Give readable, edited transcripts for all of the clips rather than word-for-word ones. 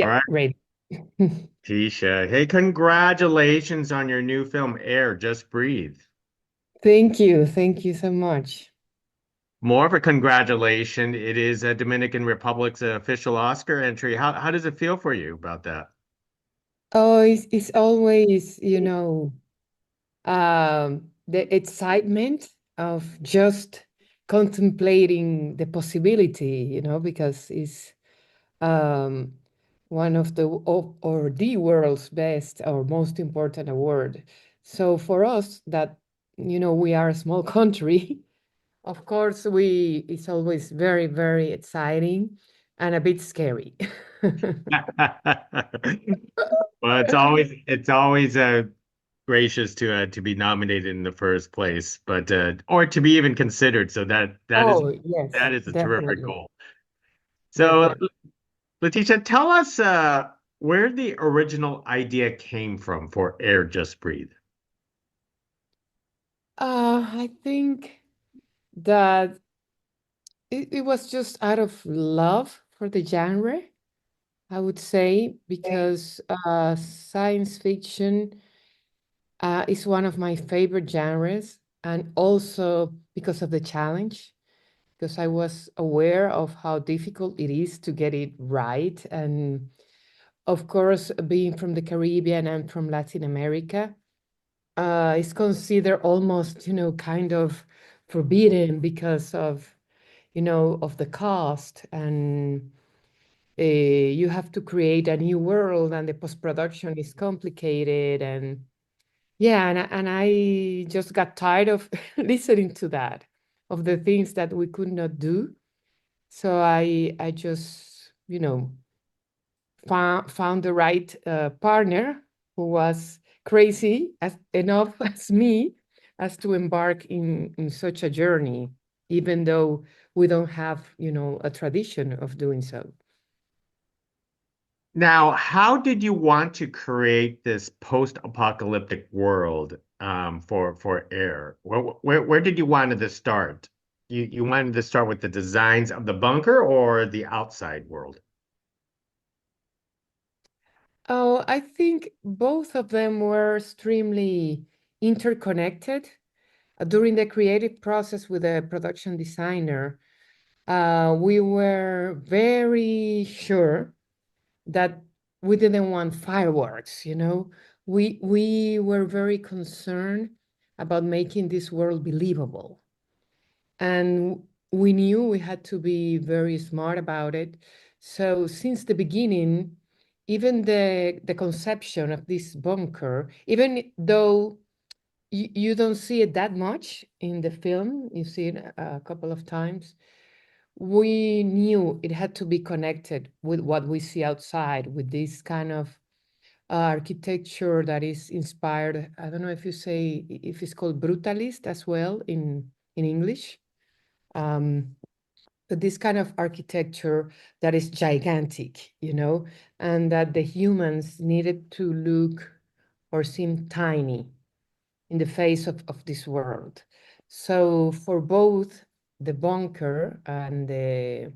All Yeah, right, ready. Tisha. Hey, congratulations on your new film, Air, Just Breathe. Thank you. Thank you so much. More of a congratulation. It is a Dominican Republic's official Oscar entry. How does it feel for you about that? Oh, it's always, the excitement of just contemplating the possibility, because it's um, one of or the world's best or most important award. So for us that, we are a small country, of course, it's always very, very exciting and a bit scary. Well, it's always gracious to be nominated in the first place, but or to be even considered. So Oh, that yes, is a terrific definitely, goal. So, definitely. Leticia, tell us where the original idea came from for Air Just Breathe. I think that it was just out of love for the genre, I would say, because science fiction is one of my favorite genres, and also because of the challenge, because I was aware of how difficult it is to get it right. And of course, being from the Caribbean and from Latin America, it's considered almost, kind of forbidden because of the cost, and you have to create a new world, and the post-production is complicated. And yeah, and I just got tired of listening to that, of the things that we could not do. So I just, found the right partner who was crazy as enough as me as to embark in such a journey, even though we don't have, a tradition of doing so. Now, how did you want to create this post-apocalyptic world for Air? Where did you want it to start? You wanted to start with the designs of the bunker or the outside world? Oh, I think both of them were extremely interconnected. During the creative process with the production designer, we were very sure that we didn't want fireworks, We were very concerned about making this world believable. And we knew we had to be very smart about it. So since the beginning, even the conception of this bunker, even though you don't see it that much in the film, you see it a couple of times, we knew it had to be connected with what we see outside, with this kind of architecture that is inspired. I don't know if you say if it's called brutalist as well in English. Um, but this kind of architecture that is gigantic, and that the humans needed to look or seem tiny in the face of this world. So for both the bunker and the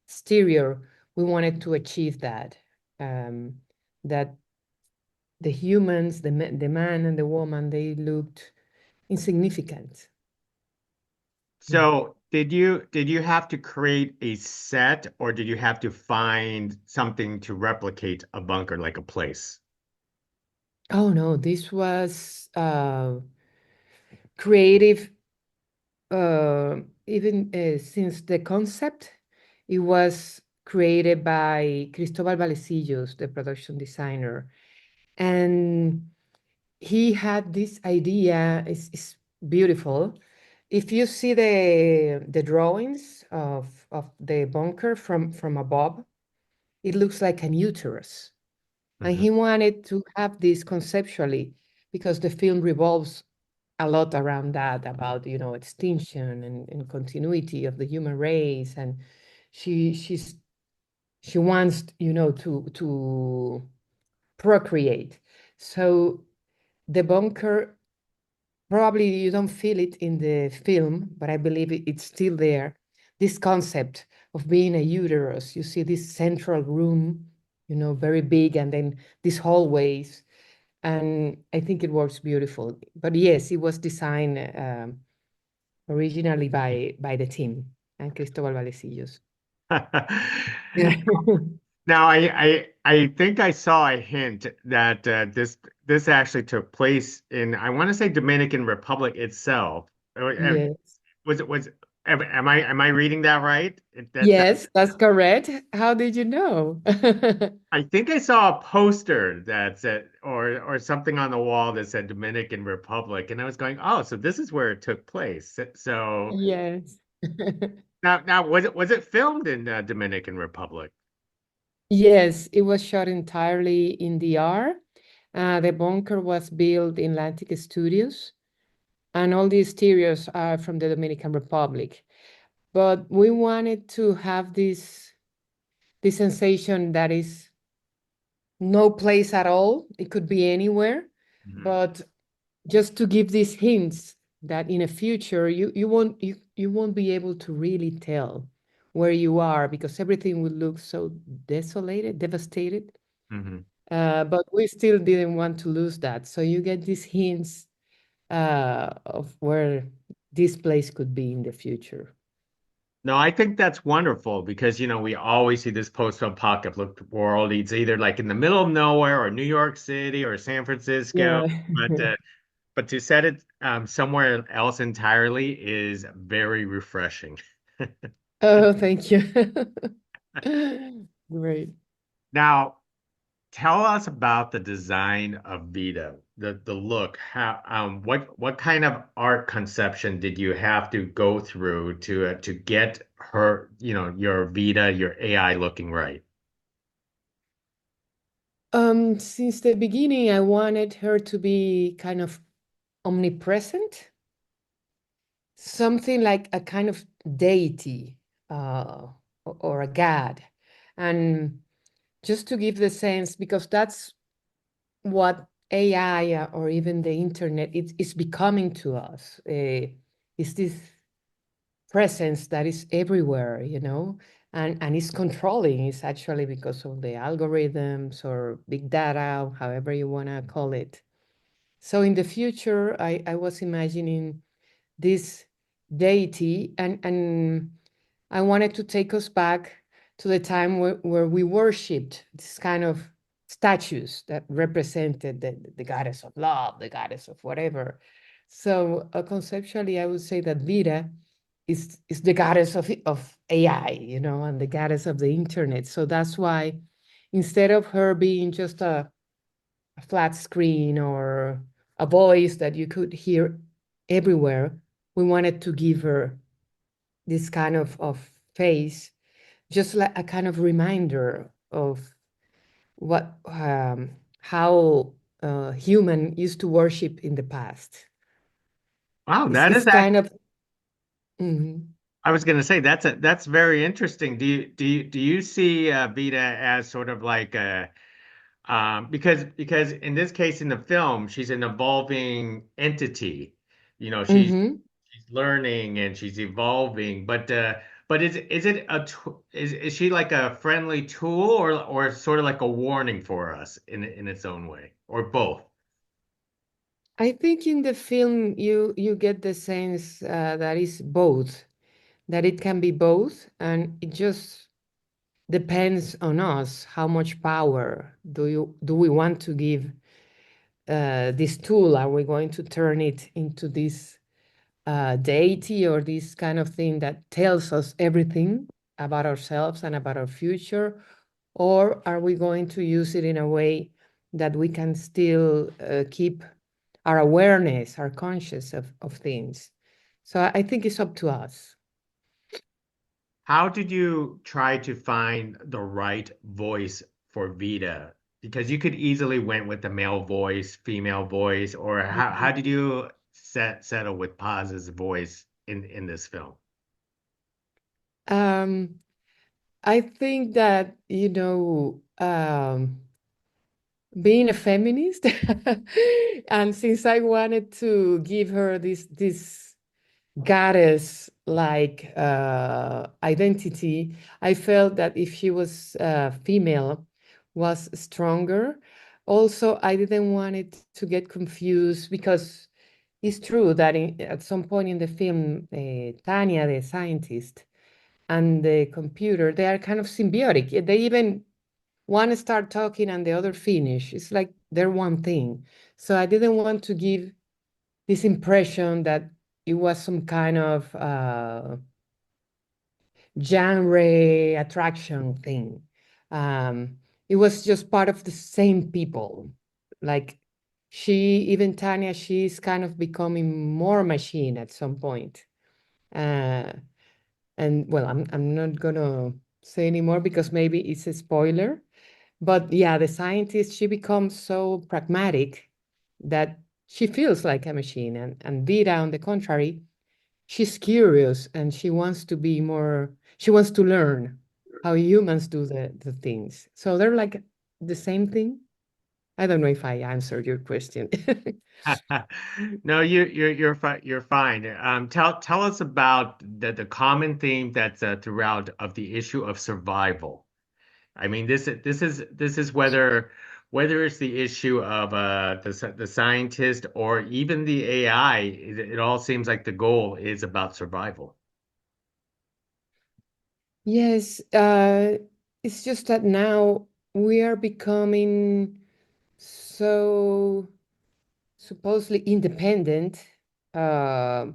exterior, we wanted to achieve that, that the humans, the man and the woman, they looked insignificant. Mm. So did you have to create a set or did you have to find something to replicate a bunker like a place? Oh no, this was creative, even since the concept, it was created by Cristobal Valecillos, the production designer. And he had this idea, it's beautiful. If you see the drawings of the bunker from above, it looks like an uterus. And Mhm. he wanted to have this conceptually because the film revolves a lot around that, about, extinction and continuity of the human race. And she wants, to procreate. So the bunker, probably you don't feel it in the film, but I believe it's still there. This concept of being a uterus, you see this central room, very big, and then these hallways. And I think it works beautiful. But yes, it was designed originally by the team and Cristobal Valecillos. Yeah. Now, I think I saw a hint that this actually took place in, I want to say, Dominican Republic itself. Yes. Was am I reading that right? That Yes, that's correct. How did you know? I think I saw a poster that said, or something on the wall that said Dominican Republic, and I was going, oh, so this is where it took place. So Yes. now was it filmed in Dominican Republic? Yes, it was shot entirely in DR. The bunker was built in Atlantic Studios, and all the exteriors are from the Dominican Republic. But we wanted to have this sensation that is no place at all. It could be anywhere, Mhm, but just to give these hints that in the future you won't be able to really tell where you are because everything will look so desolated, devastated. mhm. But we still didn't want to lose that. So you get these hints of where this place could be in the future. No, I think that's wonderful because we always see this post-apocalyptic world. It's either like in the middle of nowhere or New York City or San Francisco, Yeah. but to set it somewhere else entirely is very refreshing. Oh, thank you. Great. Now, tell us about the design of Vita, the look. What kind of art conception did you have to go through to get her, your Vita, your AI looking right? Since the beginning, I wanted her to be kind of omnipresent, something like a kind of deity or a god. And just to give the sense, because that's what AI or even the internet is becoming to us. Is this presence that is everywhere, and is controlling. It's actually because of the algorithms or big data, however you want to call it. So in the future, I was imagining this deity, and I wanted to take us back to the time where we worshipped this kind of statues that represented the goddess of love, the goddess of whatever. So conceptually, I would say that Vita is the goddess of AI, and the goddess of the internet. So that's why instead of her being just a flat screen or a voice that you could hear everywhere, we wanted to give her this kind of face, just like a kind of reminder of what how human used to worship in the past. Wow, It's, that it's is act kind of mhm. I was going to say that's very interesting. Do you see Vita as sort of like a because in this case in the film she's an evolving entity. Mhm. She's learning and she's evolving, but is it is she like a friendly tool or sort of like a warning for us in its own way or both? I think in the film you get the sense that is both, that it can be both, and it just depends on us how much power do we want to give this tool. Are we going to turn it into this deity or this kind of thing that tells us everything about ourselves and about our future, or are we going to use it in a way that we can still keep our awareness, our conscious of things? So I think it's up to us. How did you try to find the right voice for Vita? Because you could easily went with the male voice, female voice, or how did you settle with Paz's voice in this film? um, I think that, being a feminist, and since I wanted to give her this goddess like identity, I felt that if she was female, was stronger. Also, I didn't want it to get confused because it's true that at some point in the film, Tanya, the scientist, and the computer, they are kind of symbiotic. They even one start talking and the other finish. It's like they're one thing. So I didn't want to give this impression that it was some kind of genre attraction thing. It was just part of the same people. Like even Tanya, she's kind of becoming more machine at some point. Uh, and well, I'm not gonna say anymore because maybe it's a spoiler. But yeah, the scientist, she becomes so pragmatic that she feels like a machine. And Vida, on the contrary, she's curious and she wants to learn how humans do the things. So they're like the same thing. I don't know if I answered your question. No, you're fine. Tell us about the common theme that's throughout of the issue of survival. I mean, this is whether it's the issue of the scientist or even the AI. It all seems like the goal is about survival. Yes, it's just that now we are becoming so supposedly independent uh,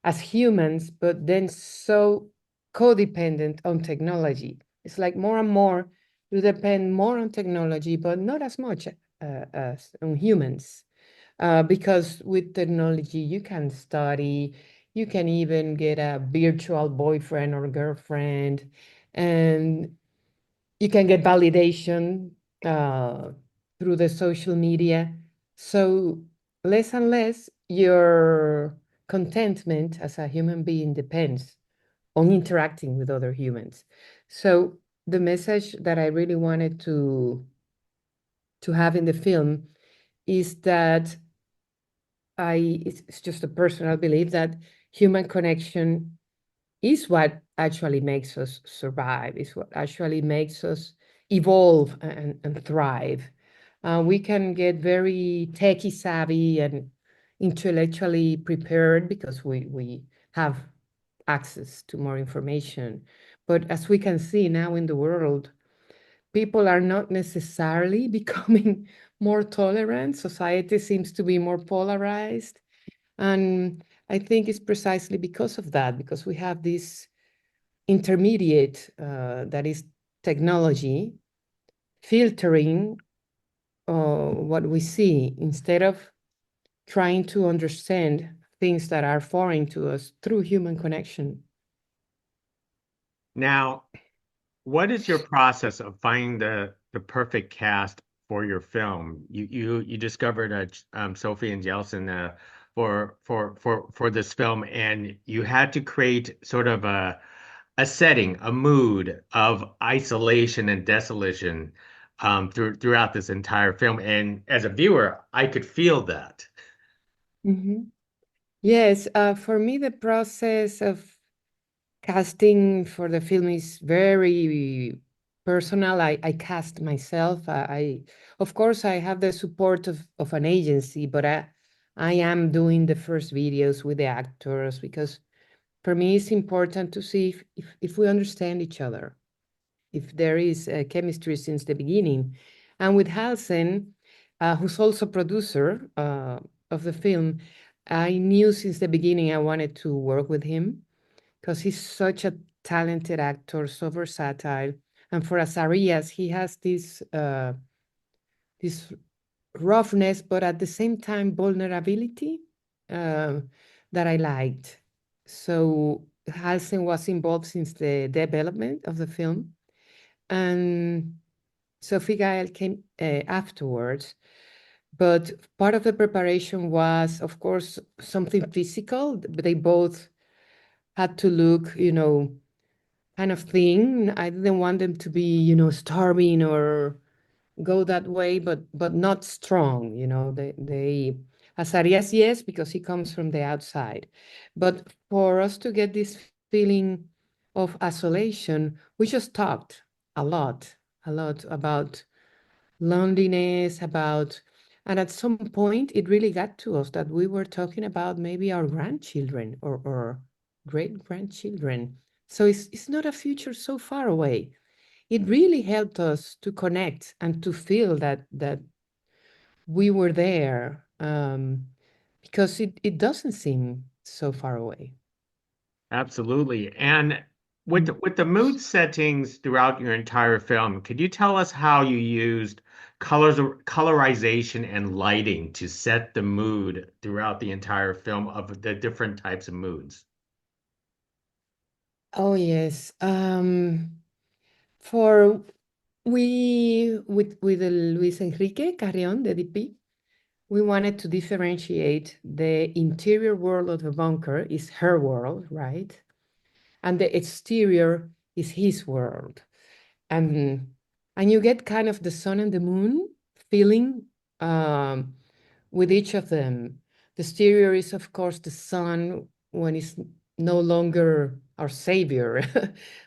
as humans, but then so codependent on technology. It's like more and more you depend more on technology, but not as much as on humans. Because with technology, you can study, you can even get a virtual boyfriend or girlfriend, and you can get validation uh, through the social media. So less and less your contentment as a human being depends on interacting with other humans. So the message that I really wanted to have in the film is that it's just a personal belief that human connection is what actually makes us survive, is what actually makes us evolve and thrive. We can get very techie savvy and intellectually prepared because we have access to more information. But as we can see now in the world, people are not necessarily becoming more tolerant. Society seems to be more polarized. And I think it's precisely because of that, because we have this intermediate that is technology filtering what we see instead of trying to understand things that are foreign to us through human connection. Now, what is your process of finding the perfect cast for your film? You discovered Sophie and Jelson for this film, and you had to create sort of a setting, a mood of isolation and desolation throughout this entire film. And as a viewer, I could feel that. Mhm. Yes, for me, the process of casting for the film is very personal. I cast myself. Of course, I have the support of an agency, but I am doing the first videos with the actors because for me, it's important to see if we understand each other, if there is a chemistry since the beginning. And with Halsen, who's also producer of the film, I knew since the beginning I wanted to work with him because he's such a talented actor, so versatile. And for Azarias, he has this roughness, but at the same time vulnerability uh, that I liked. So Halsen was involved since the development of the film, and Sophie Gael came afterwards. But part of the preparation was, of course, something physical. They both had to look, kind of thing. I didn't want them to be, starving or go that way, but not strong. They Azarias, yes, because he comes from the outside. But for us to get this feeling of isolation, we just talked a lot, a lot about. loneliness, about, and at some point it really got to us that we were talking about maybe our grandchildren or great grandchildren. So it's not a future so far away. It really helped us to connect and to feel that we were there, because it doesn't seem so far away. Absolutely. And Mm. with the mood settings throughout your entire film, could you tell us how you used colorization and lighting to set the mood throughout the entire film of the different types of moods? Oh yes. For we with Luis Enrique Carrion, the DP, we wanted to differentiate the interior world of the bunker is her world, right? And the exterior is his world. And and you get kind of the sun and the moon feeling, um, with each of them. The exterior is, of course, the sun when it's no longer our savior.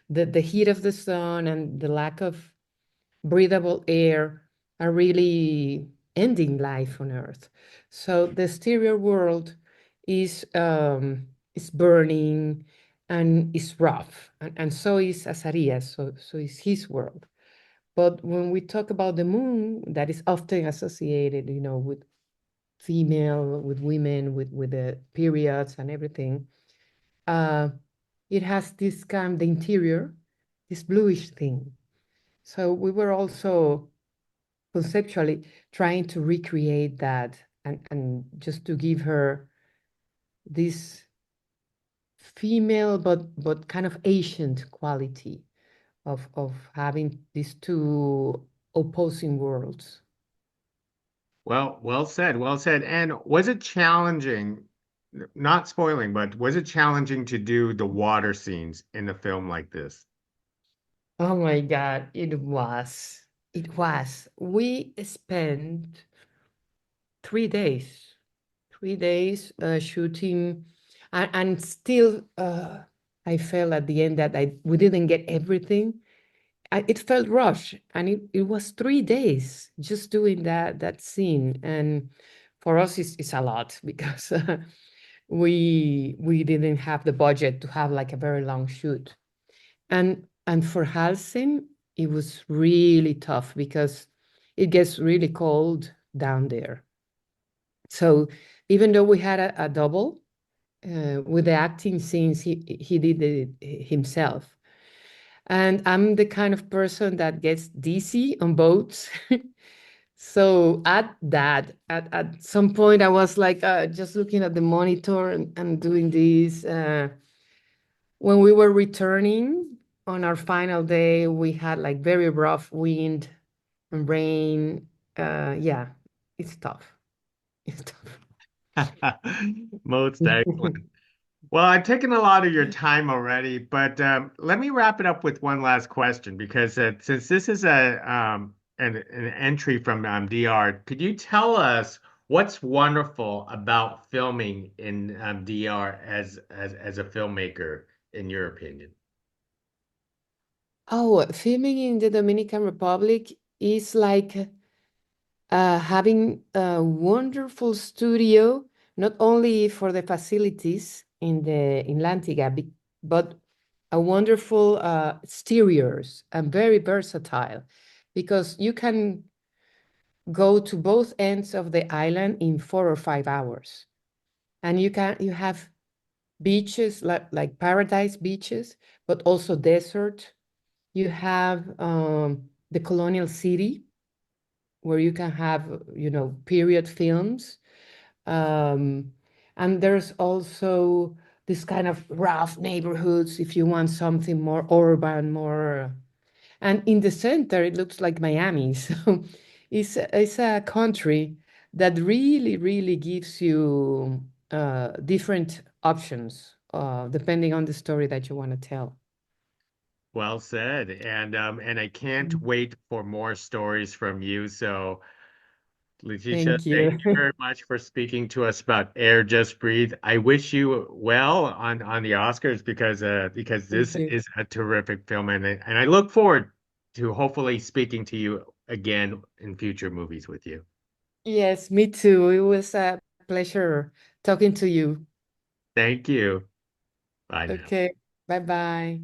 The heat of the sun and the lack of breathable air are really ending life on Earth. So the exterior world is burning and is rough, and so is Azarias. So is his world. But when we talk about the moon, that is often associated, with female, with women, with the periods and everything. Uh, it has this kind, the interior, this bluish thing. So we were also conceptually trying to recreate that, and just to give her this female but kind of ancient quality of having these two opposing worlds. Well, well said, well said. And was it challenging, not spoiling, but was it challenging to do the water scenes in a film like this? Oh my God, it was. It was. We spent 3 days, 3 days shooting, and still, I felt at the end that we didn't get everything. It felt rushed, and it was 3 days just doing that scene. And for us, it's a lot because we didn't have the budget to have like a very long shoot. And for Halsey, it was really tough because it gets really cold down there. So even though we had a double, with the acting scenes, he did it himself. And I'm the kind of person that gets dizzy on boats. So at some point, I was like, just looking at the monitor and doing this. When we were returning on our final day, we had like very rough wind and rain. Yeah, it's tough. It's tough. Most excellent. Well, I've taken a lot of your time already, but let me wrap it up with one last question because since this is an entry from DR, could you tell us what's wonderful about filming in DR as a filmmaker, in your opinion? Oh, filming in the Dominican Republic is like having a wonderful studio, not only for the facilities in Lantiga, but a wonderful exteriors and very versatile, because you can go to both ends of the island in 4 or 5 hours, and you have beaches like paradise beaches, but also desert. You have the colonial city where you can have, period films. Um, and there's also this kind of rough neighborhoods if you want something more urban, more. And in the center, it looks like Miami. So it's a country that really, really gives you different options depending on the story that you want to tell. Well said. And I can't Mm. wait for more stories from you. So Leticia, Thank thank you. you very much for speaking to us about Air Just Breathe. I wish you well on the Oscars because this Thank you. is a terrific film and I look forward to hopefully speaking to you again in future movies with you. Yes, me too. It was a pleasure talking to you. Thank you. Bye now. Okay, bye bye.